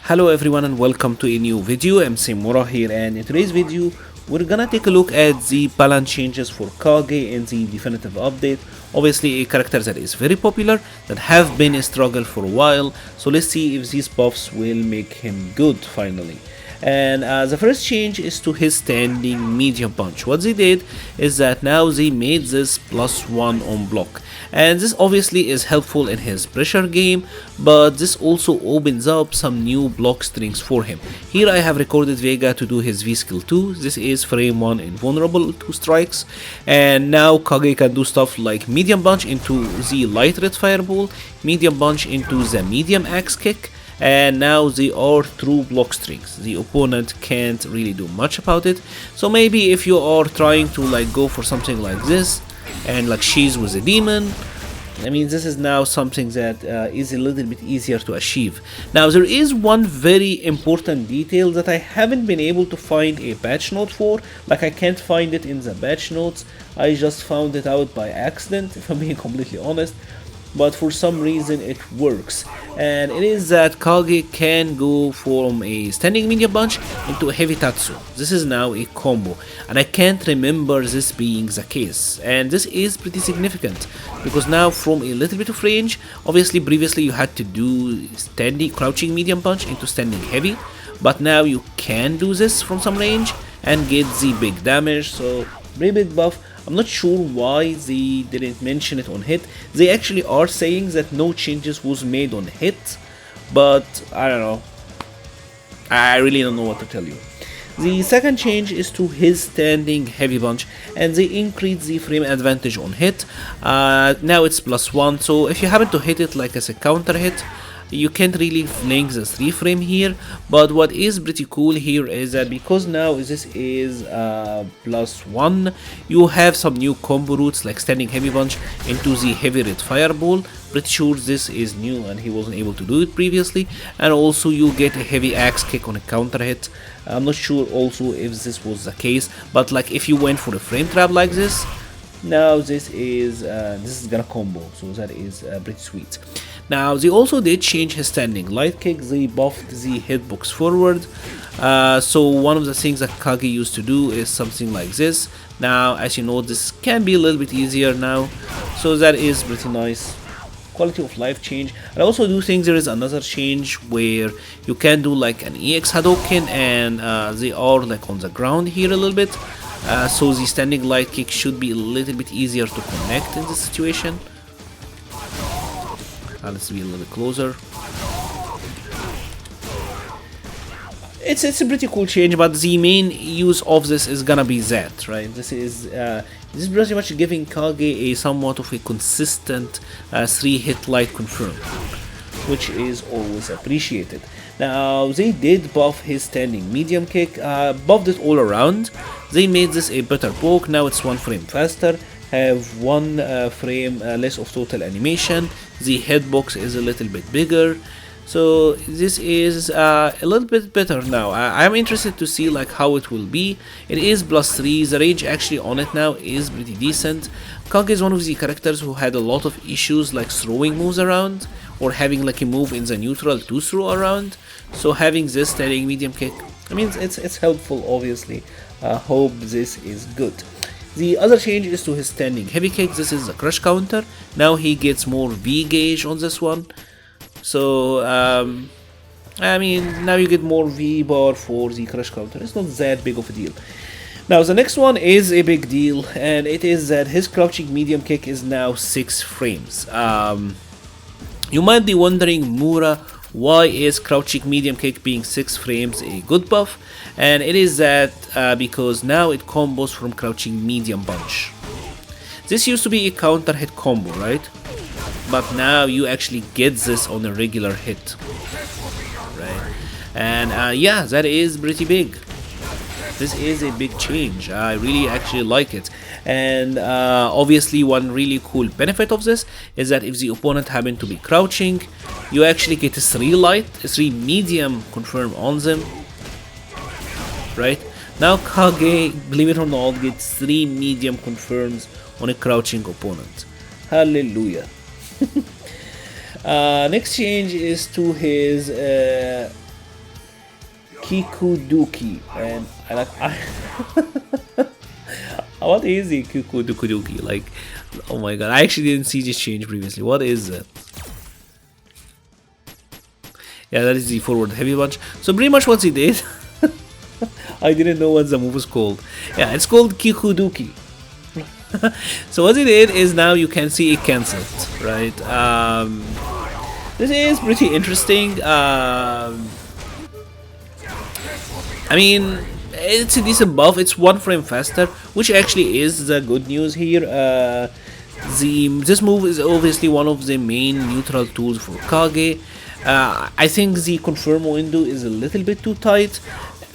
Hello everyone and welcome to a new video. MC-Mura here, and in today's video we're gonna take a look at the balance changes for Kage in the definitive update. Obviously a character that is very popular, that have been a struggle for a while, so let's see if these buffs will make him good finally. And the first change is to his standing medium punch. What they did is that now they made this +1 on block, and this obviously is helpful in his pressure game, but this also opens up some new block strings for him. Here I have recorded Vega to do his V skill 2. This is frame 1 invulnerable to strikes, and now Kage can do stuff like medium punch into the light red fireball, medium punch into the medium axe kick, and now they are true block strings. The opponent can't really do much about it. So maybe if you are trying to go for something like this and she's with a demon, I mean, this is now something that is a little bit easier to achieve. Now there is one very important detail that I haven't been able to find a patch note for. I can't find it in the patch notes. I just found it out by accident, if I'm being completely honest, but for some reason it works, and it is that Kage can go from a standing medium punch into a heavy Tatsu. This is now a combo, and I can't remember this being the case, and this is pretty significant because now from a little bit of range, obviously previously you had to do standing crouching medium punch into standing heavy, but now you can do this from some range and get the big damage. So very big buff. I'm not sure why they didn't mention it on hit. They actually are saying that no changes was made on hit, but I don't know. I really don't know what to tell you. The second change is to his standing heavy punch, and they increase the frame advantage on hit. Now it's +1, so if you happen to hit it as a counter hit, you can't really flank the 3 frame here. But what is pretty cool here is that because now this is +1, you have some new combo routes like standing heavy punch into the heavy red fireball. Pretty sure this is new and he wasn't able to do it previously, and also you get a heavy axe kick on a counter hit. I'm not sure also if this was the case, but if you went for a frame trap like this, now this is gonna combo, so that is pretty sweet. Now they also did change his standing light kick. They buffed the hitbox forward, so one of the things that Kage used to do is something like this. Now as you know, this can be a little bit easier now, so that is pretty nice. Quality of life change. I also do think there is another change where you can do an EX Hadouken, and they are on the ground here a little bit, so the standing light kick should be a little bit easier to connect in this situation. Let's be a little bit closer. It's a pretty cool change, but the main use of this is gonna be that, right? This is pretty much giving Kage a somewhat of a consistent 3-hit light confirm, which is always appreciated. Now they did buff his standing medium kick, buffed it all around. They made this a better poke. Now it's 1 frame faster, have 1 frame less of total animation. The hitbox is a little bit bigger, so this is a little bit better now. I'm interested to see how it will be. It is +3. The range actually on it now is pretty decent. Kage is one of the characters who had a lot of issues throwing moves around, or having a move in the neutral to throw around, so having this standing medium kick, I mean, it's helpful obviously. Hope this is good. The other change is to his standing heavy kick. This is a crush counter. Now he gets more V gauge on this one, so I mean, now you get more V bar for the crush counter. It's not that big of a deal. Now the next one is a big deal, and it is that his crouching medium kick is now 6 frames. You might be wondering, Mura, why is crouching medium kick being 6 frames a good buff? And it is that because now it combos from crouching medium punch. This used to be a counter hit combo, right? But now you actually get this on a regular hit, right? And yeah, that is pretty big. This is a big change. I really actually like it. And obviously one really cool benefit of this is that if the opponent happen to be crouching, you actually get a 3 medium confirm on them, right? Now Kage, believe it or not, gets 3 medium confirms on a crouching opponent. Hallelujah. Next change is to his Kikuduki, and I like what is the Kikuduki? Like, oh my god, I actually didn't see this change previously. What is that? Yeah, that is the forward heavy punch. So pretty much what he did, I didn't know what the move is called. Yeah, it's called Kikuduki. So what he did is now you can see it cancelled, right? This is pretty interesting. I mean, it's a decent buff. It's 1 frame faster, which actually is the good news here. This move is obviously one of the main neutral tools for Kage. I think the confirm window is a little bit too tight,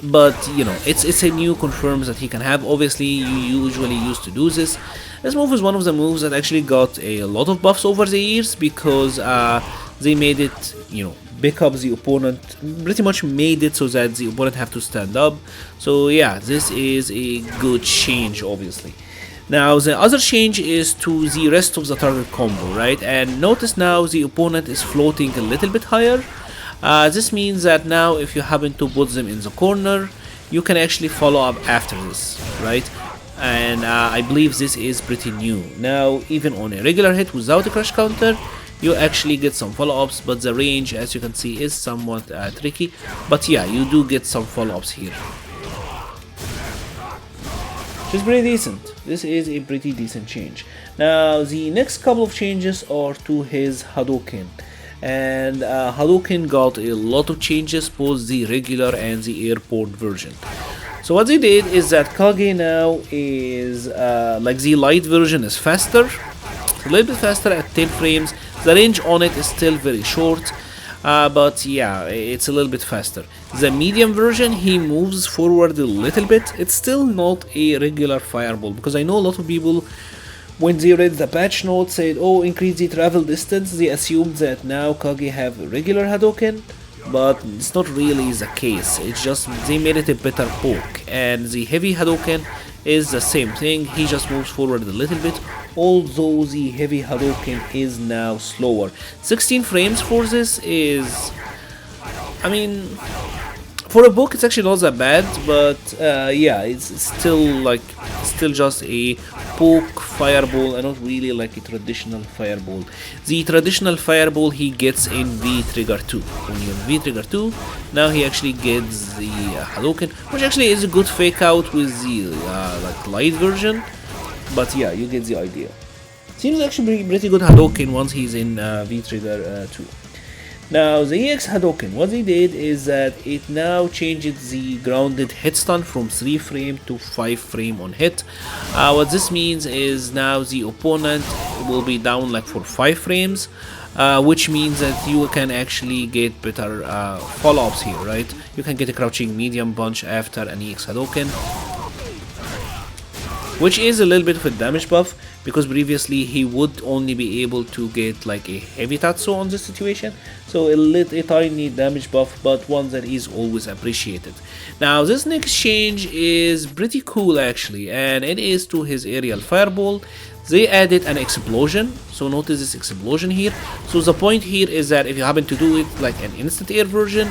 but you know, it's a new confirms that he can have. Obviously, you usually used to do this. This move is one of the moves that actually got a lot of buffs over the years because they made it, you know, pick up the opponent, pretty much made it so that the opponent have to stand up. So yeah, this is a good change, obviously. Now the other change is to the rest of the target combo, right? And notice now the opponent is floating a little bit higher. This means that now if you happen to put them in the corner, you can actually follow up after this, right? And I believe this is pretty new. Now even on a regular hit without a crush counter, you actually get some follow-ups, but the range, as you can see, is somewhat tricky. But yeah, you do get some follow-ups here, which is pretty decent. This is a pretty decent change. Now the next couple of changes are to his Hadouken, and Hadouken got a lot of changes, both the regular and the airport version. So what they did is that Kage now is like the light version is faster, a little bit faster at 10 frames. The range on it is still very short, but yeah, it's a little bit faster. The medium version, he moves forward a little bit. It's still not a regular fireball, because I know a lot of people, when they read the patch notes, said, oh, increase the travel distance. They assumed that now Kage have a regular Hadouken, but it's not really the case. It's just they made it a better poke, and the heavy Hadouken is the same thing. He just moves forward a little bit, although the heavy Hadouken is now slower. 16 frames for this is, I mean, for a book it's actually not that bad, but yeah, it's still just a poke fireball and not really like a traditional fireball. The traditional fireball he gets in V trigger 2. When you V trigger 2, now he actually gets the Hadouken, which actually is a good fake out with the like light version. But yeah, you get the idea. Seems actually pretty good Hadouken once he's in V trigger 2. Now the EX Hadouken, what they did is that it now changes the grounded hit stun from 3 frame to 5 frame on hit. What this means is now the opponent will be down like for 5 frames, which means that you can actually get better follow-ups here, right? You can get a crouching medium punch after an EX Hadouken, which is a little bit of a damage buff, because previously he would only be able to get like a heavy Tatsu on this situation. So a tiny damage buff, but one that is always appreciated. Now this next change is pretty cool actually, and it is to his aerial fireball. They added an explosion, so notice this explosion here. So the point here is that if you happen to do it like an instant air version,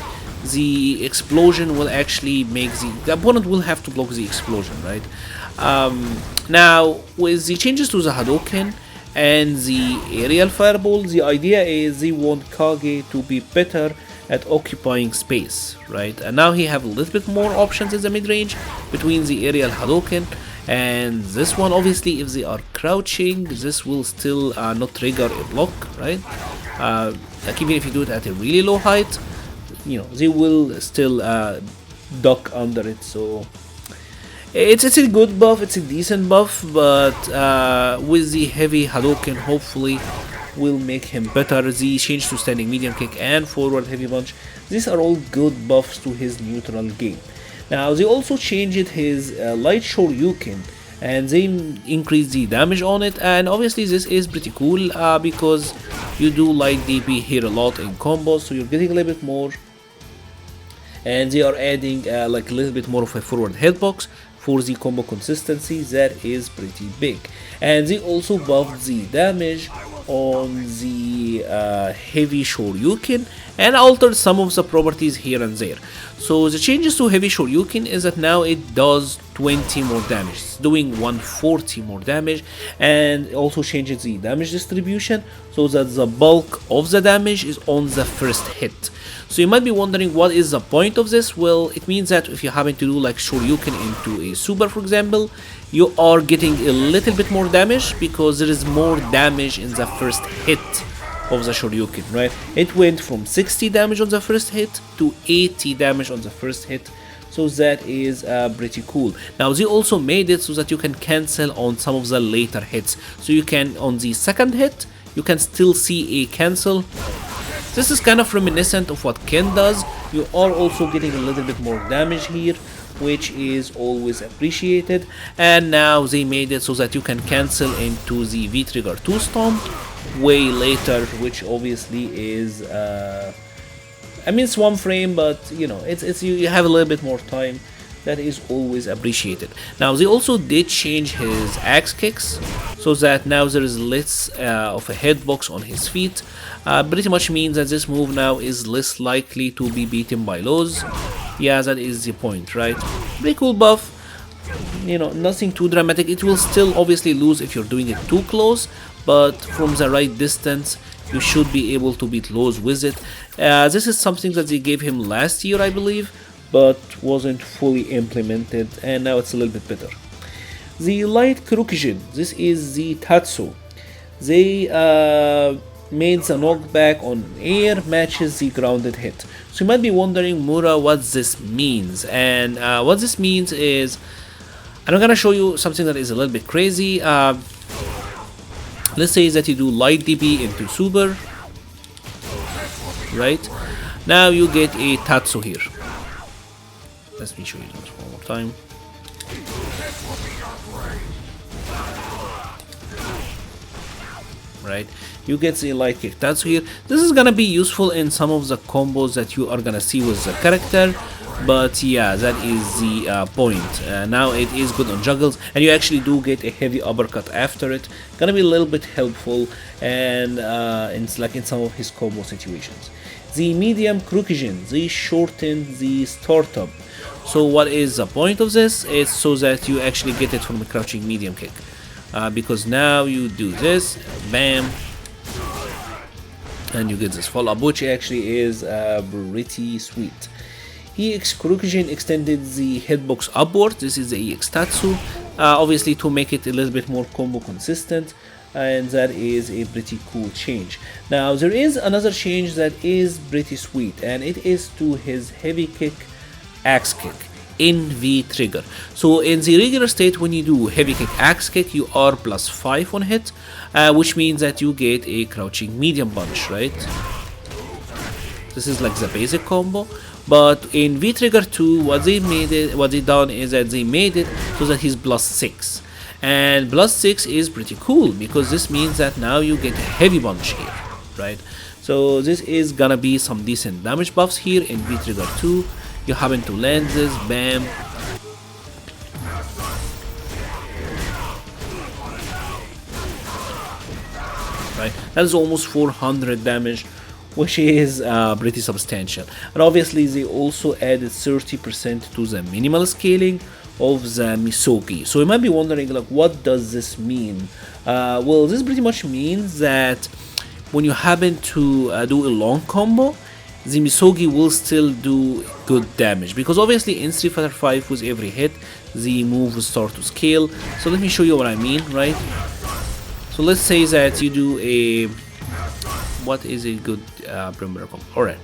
the explosion will actually make the opponent will have to block the explosion, right? Now with the changes to the Hadouken and the aerial fireball, the idea is they want Kage to be better at occupying space, right? And now he have a little bit more options in the mid-range between the aerial Hadouken and this one. Obviously if they are crouching, this will still not trigger a block, right? Like even if you do it at a really low height, you know, they will still duck under it. So it's a good buff, it's a decent buff, but with the heavy Hadouken hopefully will make him better. The change to standing medium kick and forward heavy punch, these are all good buffs to his neutral game. Now they also changed his light Shoryuken, and they increased the damage on it, and obviously this is pretty cool because you do light DP here a lot in combos, so you're getting a little bit more. And they are adding like a little bit more of a forward hitbox for the combo consistency. That is pretty big. And they also buffed the damage on the heavy Shoryuken and altered some of the properties here and there. So the changes to heavy Shoryuken is that now it does 20 more damage, it's doing 140 more damage, and also changes the damage distribution so that the bulk of the damage is on the first hit. So you might be wondering what is the point of this. Well, it means that if you happen to do like Shoryuken into a super, for example, you are getting a little bit more damage because there is more damage in the first hit of the Shoryuken, right? It went from 60 damage on the first hit to 80 damage on the first hit. So that is pretty cool. Now they also made it so that you can cancel on some of the later hits. So you can, on the second hit, you can still see a cancel. This is kind of reminiscent of what Ken does. You are also getting a little bit more damage here, which is always appreciated. And now they made it so that you can cancel into the V-Trigger 2 Stomp way later, which obviously is I mean, it's one frame, but you know, it's you have a little bit more time. That is always appreciated. Now they also did change his axe kicks so that now there is less of a hitbox on his feet. Pretty much means that this move now is less likely to be beaten by lows. Yeah, that is the point, right? Pretty cool buff. You know, nothing too dramatic. It will still obviously lose if you're doing it too close, but from the right distance you should be able to beat lows with it. This is something that they gave him last year, I believe, but wasn't fully implemented, and now it's a little bit better. The light Kage, this is the Tatsu. They made the knockback on air matches the grounded hit. So you might be wondering, Mura, what this means. And what this means is, I'm gonna show you something that is a little bit crazy. Let's say that you do light DB into super, right? Now you get a Tatsu here. Let me show you this one more time. Right, you get the light kick Tatsu here. This is gonna be useful in some of the combos that you are gonna see with the character, but yeah, that is the point. Now it is good on juggles, and you actually do get a heavy uppercut after it. Gonna be a little bit helpful, and it's like in some of his combo situations. The medium Kage, they shorten the startup. So what is the point of this? It's so that you actually get it from a crouching medium kick. Because now you do this, bam, and you get this follow-up, which actually is pretty sweet. EX Kage extended the hitbox upward. This is the EX Tatsu, obviously to make it a little bit more combo consistent, and that is a pretty cool change. Now there is another change that is pretty sweet, and it is to his heavy kick axe kick in V-Trigger. So in the regular state, when you do heavy kick axe kick, you are +5 on hit, which means that you get a crouching medium punch, right? This is like the basic combo. But in V-Trigger 2, what they done is that they made it so that he's +6. And +6 is pretty cool because this means that now you get a heavy punch here, right? So this is gonna be some decent damage buffs here in V-Trigger 2. You happen to land this, bam. Right, that is almost 400 damage, which is pretty substantial. And obviously they also added 30% to the minimal scaling of the Misogi. So you might be wondering, like, what does this mean? Well, this pretty much means that when you happen to do a long combo, the Misogi will still do good damage, because obviously in Street Fighter 5 with every hit the move will start to scale. So let me show you what I mean, right? So let's say that you do a, what is a good perimeter combo? Alright,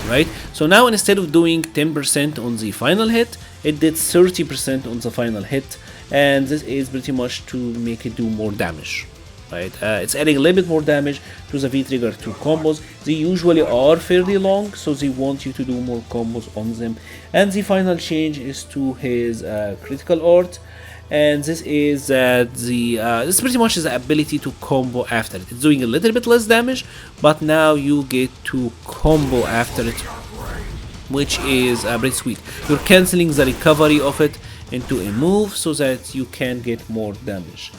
right? So now instead of doing 10% on the final hit, it did 30% on the final hit, and this is pretty much to make it do more damage, right? It's adding a little bit more damage to the V-Trigger 2 combos. They usually are fairly long, so they want you to do more combos on them. And the final change is to his critical art, and this is this pretty much is the ability to combo after it. It's doing a little bit less damage, but now you get to combo after it which is pretty sweet. You're canceling the recovery of it into a move so that you can get more damage.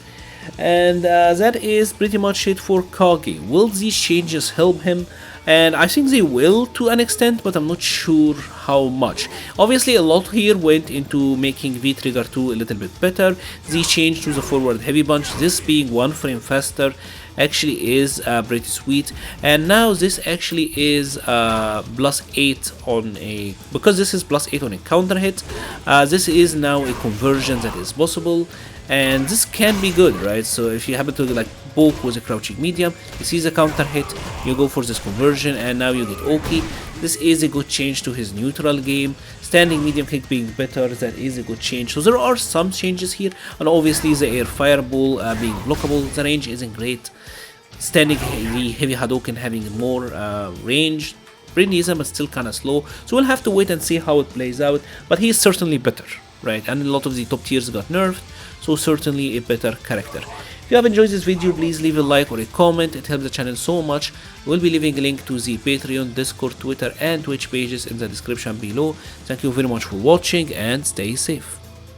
And that is pretty much it for Kage. Will these changes help him? And I think they will to an extent, but I'm not sure how much. Obviously a lot here went into making V-Trigger 2 a little bit better. The change to the forward heavy punch, this being 1 frame faster, actually is pretty sweet. And now this actually is +8 on a, because this is +8 on a counter hit, this is now a conversion that is possible, and this can be good, right? So if you happen to like poke with a crouching medium, you see the counter hit, you go for this conversion, and now you get Oki. This is a good change to his neutral game. Standing medium kick being better, that is a good change. So there are some changes here, and obviously the air fireball being blockable, the range isn't great. Standing the heavy Hadouken having more range, pretty decent but still kinda slow. So we'll have to wait and see how it plays out, but he is certainly better, right? And a lot of the top tiers got nerfed, so certainly a better character. If you have enjoyed this video, please leave a like or a comment, it helps the channel so much. We'll be leaving a link to the Patreon, Discord, Twitter and Twitch pages in the description below. Thank you very much for watching and stay safe.